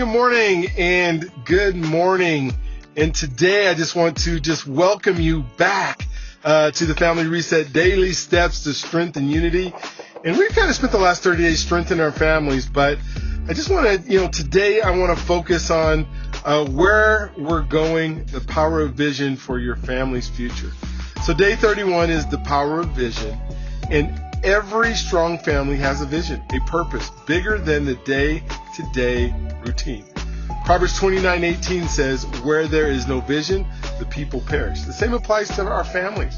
morning, and good morning. And today I just want to welcome you back to the Family Reset Daily Steps to Strength and Unity. And we've kind of spent the last 30 days strengthening our families, but I just want to, today I want to focus on where we're going, the power of vision for your family's future. So day 31 is the power of vision, and every strong family has a vision, a purpose bigger than the day-to-day routine. Proverbs 29:18 says, where there is no vision, the people perish. The same applies to our families.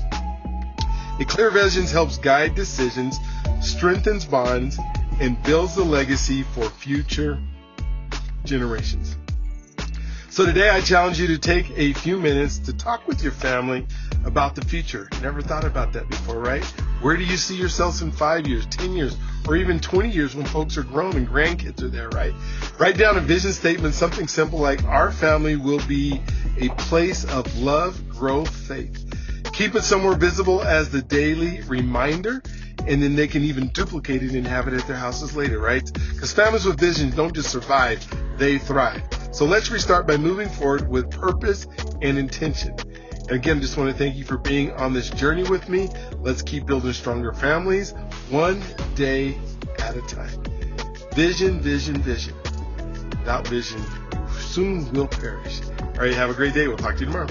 A clear vision helps guide decisions, strengthens bonds, and builds the legacy for future generations. So today I challenge you to take a few minutes to talk with your family about the future. Never thought about that before, right? Where do you see yourselves in 5 years, 10 years, or even 20 years when folks are grown and grandkids are there, right? Write down a vision statement, something simple like, our family will be a place of love, growth, faith. Keep it somewhere visible as the daily reminder, and then they can even duplicate it and have it at their houses later, right? Because families with visions don't just survive, they thrive. So let's restart by moving forward with purpose and intention. And again, just want to thank you for being on this journey with me. Let's keep building stronger families, one day at a time. Vision, vision, vision. Without vision, you soon will perish. All right, have a great day. We'll talk to you tomorrow.